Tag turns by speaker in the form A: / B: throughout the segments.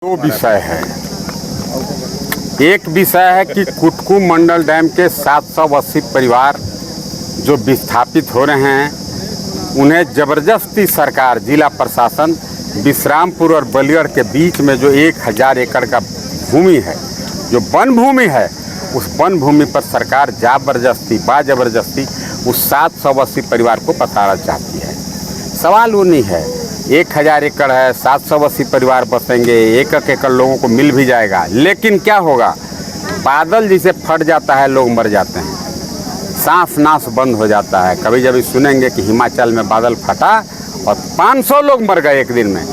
A: दो विषय है। एक विषय है कि कुटकू मंडल डैम के 780 परिवार जो विस्थापित हो रहे हैं, उन्हें ज़बरदस्ती सरकार, जिला प्रशासन विश्रामपुर और बलिगढ़ के बीच में जो 1000 एकड़ का भूमि है, जो वन भूमि है, उस वन भूमि पर सरकार ज़बरदस्ती उस 780 परिवार को बसाना चाहती है। सवाल वो नहीं है 1000 एकड़ है, 780 परिवार बसेंगे, 1 एकड़ लोगों को मिल भी जाएगा, लेकिन क्या होगा? बादल जिसे फट जाता है लोग मर जाते हैं, सांस नाश बंद हो जाता है। कभी जब सुनेंगे कि हिमाचल में बादल फटा और 500 लोग मर गए एक दिन में,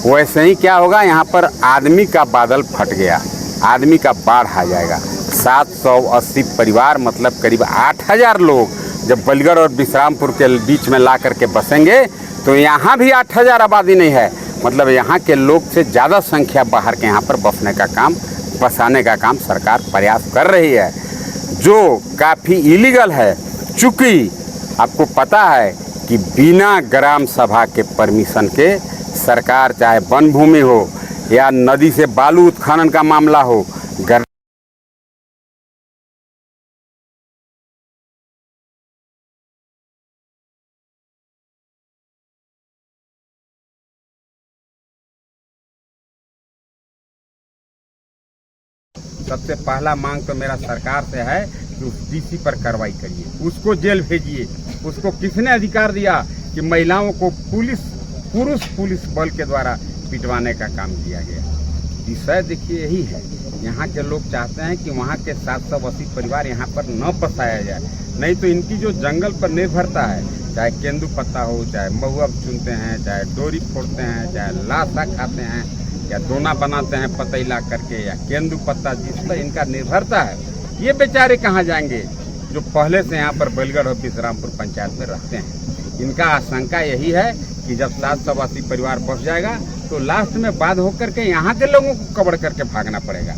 A: वैसे ही क्या होगा? यहाँ पर आदमी का बादल फट गया, आदमी का बाढ़ आ जाएगा। 780 परिवार मतलब करीब 8000 लोग जब बलिगढ़ और विश्रामपुर के बीच में ला करके बसेंगे तो यहाँ भी 8000 आबादी नहीं है, मतलब यहाँ के लोग से ज़्यादा संख्या बाहर के यहाँ पर बसाने का काम सरकार प्रयास कर रही है, जो काफ़ी इलीगल है। चूँकि आपको पता है कि बिना ग्राम सभा के परमिशन के सरकार, चाहे वन भूमि हो या नदी से बालू उत्खनन का मामला हो, सबसे पहला मांग तो मेरा सरकार से है कि उस डीसी पर कार्रवाई करिए, उसको जेल भेजिए। उसको किसने अधिकार दिया कि महिलाओं को पुरुष पुलिस बल के द्वारा पिटवाने का काम किया गया? विषय देखिए यही है। यहाँ के लोग चाहते हैं कि वहाँ के 780 परिवार यहाँ पर न बसाया जाए, नहीं तो इनकी जो जंगल पर निर्भरता है, चाहे केंदू पत्ता हो, चाहे महुआ चुनते हैं, चाहे डोरी फोड़ते हैं, चाहे लाशा खाते हैं, या दोना बनाते हैं पतैला करके, या केंदू पत्ता, जिस पर इनका निर्भरता है, ये बेचारे कहाँ जाएंगे जो पहले से यहाँ पर बलिगढ़ और विश्रामपुर पंचायत में रहते हैं? इनका आशंका यही है कि जब 780 परिवार बस जाएगा तो लास्ट में बाध होकर के यहाँ के लोगों को कब्र करके भागना पड़ेगा।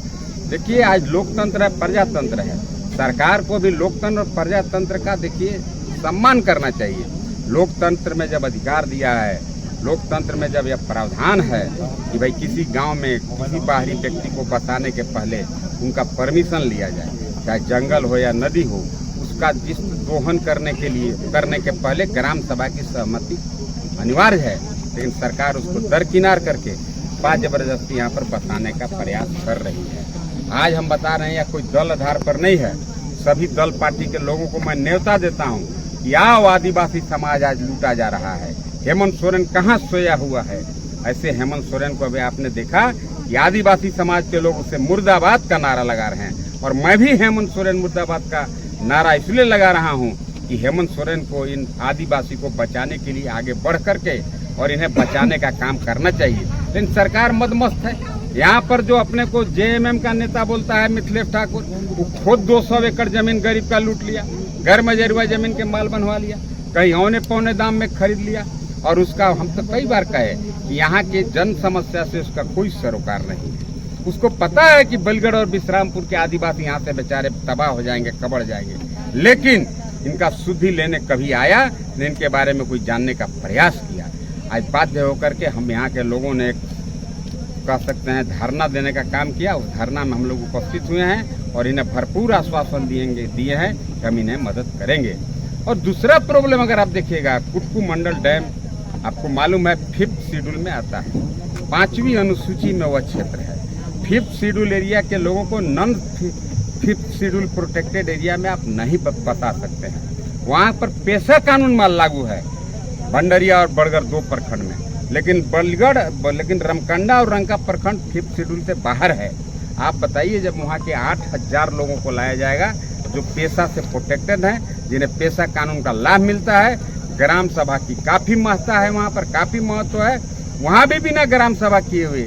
A: देखिए, आज लोकतंत्र है, प्रजातंत्र है, सरकार को भी लोकतंत्र और प्रजातंत्र का देखिए सम्मान करना चाहिए। लोकतंत्र में जब अधिकार दिया है, लोकतंत्र में जब यह प्रावधान है कि भाई किसी गांव में किसी बाहरी व्यक्ति को बसाने के पहले उनका परमिशन लिया जाए, चाहे जंगल हो या नदी हो, उसका जिस दोहन करने के पहले ग्राम सभा की सहमति अनिवार्य है, लेकिन सरकार उसको दरकिनार करके जबरदस्ती यहाँ पर बसाने का प्रयास कर रही है। आज हम बता रहे हैं, या कोई दल आधार पर नहीं है, सभी दल पार्टी के लोगों को मैं न्योता देता हूँ कि आओ, आदिवासी समाज आज लूटा जा रहा है। हेमंत सोरेन कहाँ सोया हुआ है? ऐसे हेमंत सोरेन को अभी आपने देखा कि आदिवासी समाज के लोग उसे मुर्दाबाद का नारा लगा रहे हैं, और मैं भी हेमंत सोरेन मुर्दाबाद का नारा इसलिए लगा रहा हूं कि हेमंत सोरेन को इन आदिवासी को बचाने के लिए आगे बढ़ करके और इन्हें बचाने का काम करना चाहिए। लेकिन सरकार मदमस्त है। यहाँ पर जो अपने को जेएमएम का नेता बोलता है मिथिलेश ठाकुर, वो खुद 200 एकड़ जमीन गरीब का लूट लिया, घर में जरुआ जमीन के माल बनवा लिया, कहीं औने पौने दाम में खरीद लिया, और उसका हम तो कई बार कहे कि यहाँ के जन समस्या से उसका कोई सरोकार नहीं है। उसको पता है कि बलिगढ़ और विश्रामपुर के आदिवासी यहाँ से बेचारे तबाह हो जाएंगे, कब्र जाएंगे, लेकिन इनका शुद्धि लेने कभी आया न इनके बारे में कोई जानने का प्रयास किया। आज बाध्य होकर के हम यहाँ के लोगों ने कह सकते हैं धरना देने का काम किया। उस धरना में हम लोग उपस्थित हुए हैं और इन्हें भरपूर आश्वासन दिए हैं कि हम इन्हें मदद करेंगे। और दूसरा प्रॉब्लम अगर आप देखिएगा, कुटकू मंडल डैम आपको मालूम है 5th शेड्यूल में आता है, 5वीं अनुसूची में वह क्षेत्र है। 5th शेड्यूल एरिया के लोगों को non 5th schedule protected area में आप नहीं बता सकते हैं। वहाँ पर पेशा कानून लागू है भंडरिया और बड़गढ़ 2 प्रखंड में, लेकिन रमकंडा और रंका प्रखंड 5th शेड्यूल से बाहर है। आप बताइए, जब वहाँ के 8000 लोगों को लाया जाएगा जो पेशा से प्रोटेक्टेड हैं, जिन्हें पेशा कानून का लाभ मिलता है, ग्राम सभा की काफी महत्ता है, वहाँ पर काफी महत्व है, वहाँ भी बिना ग्राम सभा किए हुए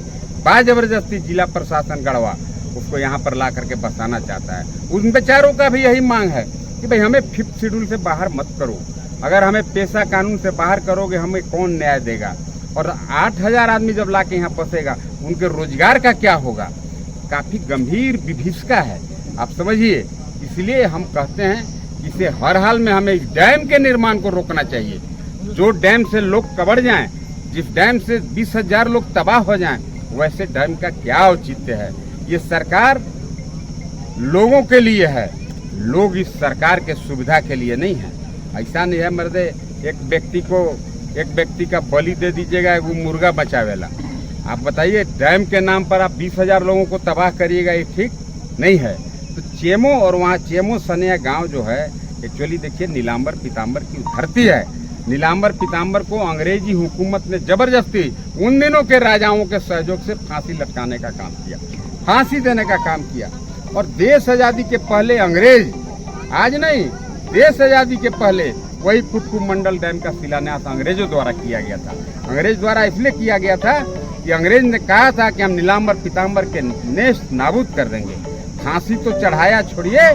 A: जबरदस्ती जिला प्रशासन गढ़वा उसको यहाँ पर ला करके बसाना चाहता है। उन बेचारों का भी यही मांग है कि भाई हमें 5th शेड्यूल से बाहर मत करो, अगर हमें पेशा कानून से बाहर करोगे हमें कौन न्याय देगा? और 8000 आदमी जब ला के यहाँ बसेगा उनके रोजगार का क्या होगा? काफी गंभीर विभीषिका है, आप समझिए। इसलिए हम कहते हैं इसे हर हाल में हमें इस डैम के निर्माण को रोकना चाहिए। जो डैम से लोग कब्र जाएं, जिस डैम से 20,000 लोग तबाह हो जाएं, वैसे डैम का क्या औचित्य है? ये सरकार लोगों के लिए है, लोग इस सरकार के सुविधा के लिए नहीं है। ऐसा नहीं है मर्दे एक व्यक्ति का बलि दे दीजिएगा वो मुर्गा बचावेला। आप बताइए डैम के नाम पर आप 20,000 लोगों को तबाह करिएगा, ये ठीक नहीं है। तो चेमो और वहाँ चेमो सनिया गांव जो है एक्चुअली देखिए नीलांबर पीताम्बर की धरती है। नीलांबर पीताम्बर को अंग्रेजी हुकूमत ने जबरदस्ती उन दिनों के राजाओं के सहयोग से फांसी लटकाने का काम किया, फांसी देने का काम किया। और देश आजादी के पहले अंग्रेज, आज नहीं, देश आजादी के पहले वही कुटकुम मंडल डैम का शिलान्यास अंग्रेजों द्वारा किया गया था। अंग्रेज द्वारा इसलिए किया गया था कि अंग्रेज ने कहा था कि हम नीलांबर पीताम्बर के नेस्त नाबूद कर देंगे। फांसी तो चढ़ाया छोड़िए,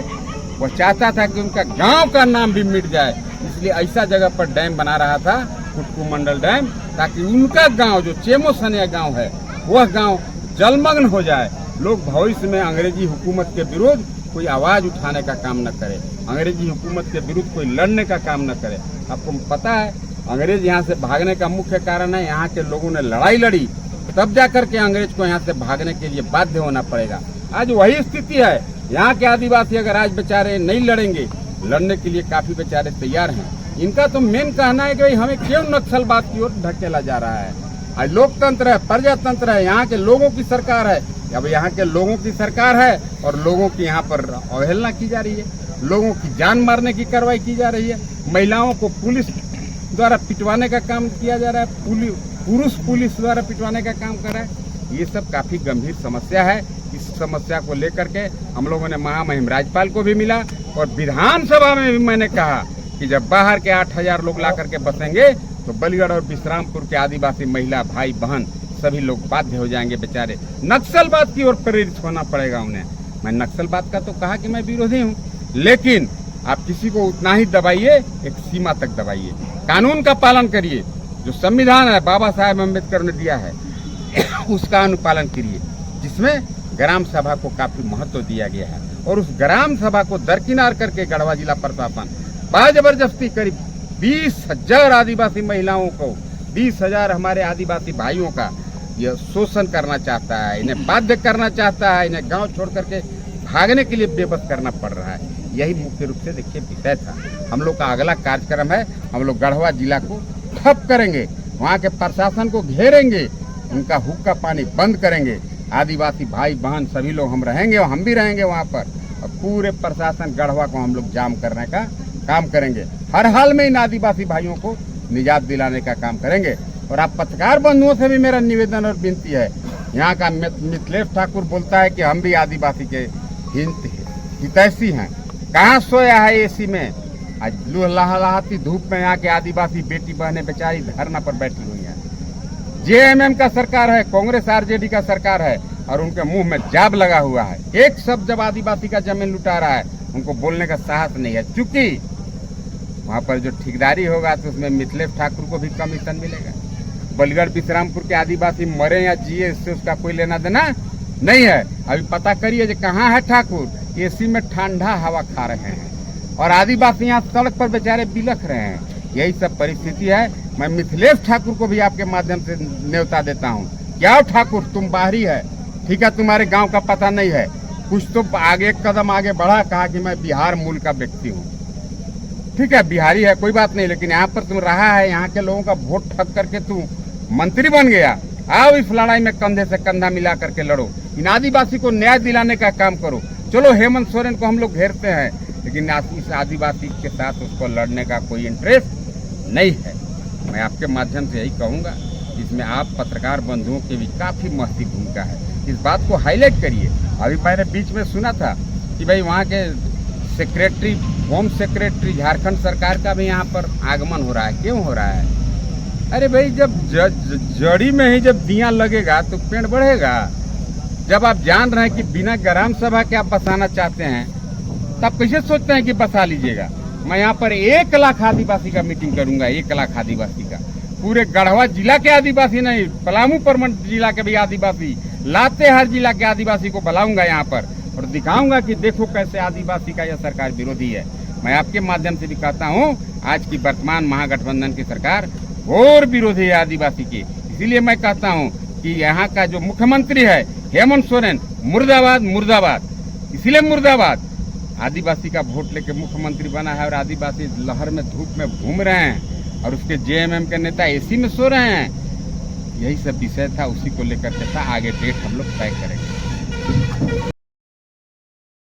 A: वो चाहता था कि उनका गांव का नाम भी मिट जाए, इसलिए ऐसा जगह पर डैम बना रहा था कुटकुम मंडल डैम, ताकि उनका गांव जो चेमो सनिया गांव है वह गांव जलमग्न हो जाए। लोग भविष्य में अंग्रेजी हुकूमत के विरुद्ध कोई आवाज उठाने का काम न करे, अंग्रेजी हुकूमत के विरुद्ध कोई लड़ने का काम न करे। आपको पता है अंग्रेज यहाँ से भागने का मुख्य कारण है यहाँ के लोगों ने लड़ाई लड़ी, तब जाकर के अंग्रेज को यहाँ से भागने के लिए बाध्य होना पड़ेगा। आज वही स्थिति है। यहाँ के आदिवासी अगर आज बेचारे नहीं लड़ेंगे, लड़ने के लिए काफी बेचारे तैयार हैं। इनका तो मेन कहना है कि भाई हमें क्यों नक्सलवाद की ओर धकेला जा रहा है। आज लोकतंत्र है, प्रजातंत्र है, यहाँ के लोगों की सरकार है। अब यहाँ के लोगों की सरकार है और लोगों की यहाँ पर अवहेलना की जा रही है, लोगों की जान मारने की कार्रवाई की जा रही है, महिलाओं को पुलिस द्वारा पिटवाने का काम किया जा रहा है, पुरुष पुलिस द्वारा पिटवाने का काम कर रहा है। ये सब काफी गंभीर समस्या है। इस समस्या को लेकर के हम लोगों ने महामहिम राज्यपाल को भी मिला और विधानसभा में भी मैंने कहा कि जब बाहर के 8,000 लोग ला करके बसेंगे तो बलिगढ़ और विश्रामपुर के आदिवासी महिला भाई बहन सभी लोग बाध्य हो जाएंगे, बेचारे नक्सलवाद की ओर प्रेरित होना पड़ेगा उन्हें। मैं नक्सलवाद का तो कहा कि मैं विरोधी हूँ, लेकिन आप किसी को उतना ही दबाइए, एक सीमा तक दबाइए, कानून का पालन करिए। जो संविधान है बाबा साहेब अम्बेडकर ने दिया है उसका अनुपालन करिए, जिसमें ग्राम सभा को काफी महत्व दिया गया है। और उस ग्राम सभा को दरकिनार करके गढ़वा जिला प्रशासन जबरदस्ती करीब 20,000 आदिवासी महिलाओं को, 20,000 हमारे आदिवासी भाइयों का यह शोषण करना चाहता है, इन्हें बाध्य करना चाहता है, इन्हें गांव छोड़ करके भागने के लिए बेबस करना पड़ रहा है। यही मुख्य रूप से देखिए विषय था। हम लोग का अगला कार्यक्रम है, हम लोग गढ़वा जिला को ठप करेंगे, वहाँ के प्रशासन को घेरेंगे, उनका हुक्का पानी बंद करेंगे। आदिवासी भाई बहन सभी लोग हम रहेंगे और हम भी रहेंगे वहाँ पर, और पूरे प्रशासन गढ़वा को हम लोग जाम करने का काम करेंगे। हर हाल में इन आदिवासी भाइयों को निजात दिलाने का काम करेंगे। और आप पत्रकार बंधुओं से भी मेरा निवेदन और विनती है, यहाँ का मिथिलेश ठाकुर बोलता है कि हम भी आदिवासी के हितैषी हैं। कहाँ सोया है एसी में? आज लहलहाती धूप में यहाँ के आदिवासी बेटी बहनें बेचारी धरना पर बैठी हुई हैं। जेएमएम का सरकार है, कांग्रेस आरजेडी का सरकार है, और उनके मुंह में जाब लगा हुआ है। एक शब्द जब आदिवासी का जमीन लुटा रहा है उनको बोलने का साहस नहीं है, चूंकि वहाँ पर जो ठेकेदारी होगा तो उसमें मिथिलेश ठाकुर को भी कमीशन मिलेगा। बलिगढ़ विश्रामपुर के आदिवासी मरे या जिए इससे उसका कोई लेना देना नहीं है। अभी पता करिए जो कहाँ है ठाकुर, एसी में ठंडा हवा खा रहे हैं और आदिवासी यहाँ सड़क पर बेचारे बिलख रहे हैं। यही सब परिस्थिति है। मैं मिथिलेश ठाकुर को भी आपके माध्यम से न्योता देता हूँ, क्या ठाकुर तुम बाहरी है, ठीक है, तुम्हारे गांव का पता नहीं है, कुछ तो आगे एक कदम आगे बढ़ा, कहा कि मैं बिहार मूल का व्यक्ति हूँ। ठीक है, बिहारी है कोई बात नहीं, लेकिन यहाँ पर तुम रहा है, यहाँ के लोगों का वोट ठग करके तुम मंत्री बन गया। आओ इस लड़ाई में कंधे से कंधा मिला करके लड़ो, इन आदिवासी को न्याय दिलाने का काम करो। चलो हेमंत सोरेन को हम लोग घेरते हैं, लेकिन इस आदिवासी के साथ उसको लड़ने का कोई इंटरेस्ट नहीं है। मैं आपके माध्यम से यही कहूँगा, इसमें आप पत्रकार बंधुओं की भी काफ़ी महत्वपूर्ण भूमिका है, इस बात को हाईलाइट करिए। अभी मैंने बीच में सुना था कि भाई वहाँ के सेक्रेटरी, होम सेक्रेटरी झारखंड सरकार का भी यहाँ पर आगमन हो रहा है। क्यों हो रहा है? अरे भाई जब जड़ी में ही जब दिया लगेगा तो पेड़ बढ़ेगा। जब आप जान रहे हैं कि बिना ग्राम सभा के आप बसाना चाहते हैं, तब कैसे सोचते हैं कि बसा लीजिएगा। मैं यहाँ पर 1 लाख आदिवासी का मीटिंग करूंगा, 1 लाख आदिवासी का, पूरे गढ़वा जिला के आदिवासी नहीं, पलामू परमंडल जिला के भी आदिवासी, लातेहार जिला के आदिवासी को बुलाऊंगा यहाँ पर और दिखाऊंगा कि देखो कैसे आदिवासी का यह सरकार विरोधी है। मैं आपके माध्यम से भी कहता हूँ, आज की वर्तमान महागठबंधन की सरकार घोर विरोधी है आदिवासी की। इसीलिए मैं कहता हूँ कि यहाँ का जो मुख्यमंत्री है हेमंत सोरेन, मुर्दाबाद मुर्दाबाद, इसलिए मुर्दाबाद, आदिवासी का वोट लेके मुख्यमंत्री बना है और आदिवासी लहर में धूप में घूम रहे हैं और उसके जेएमएम के नेता एसी में सो रहे हैं। यही सब विषय था, उसी को लेकर के था। आगे डेट हम लोग तय करेंगे।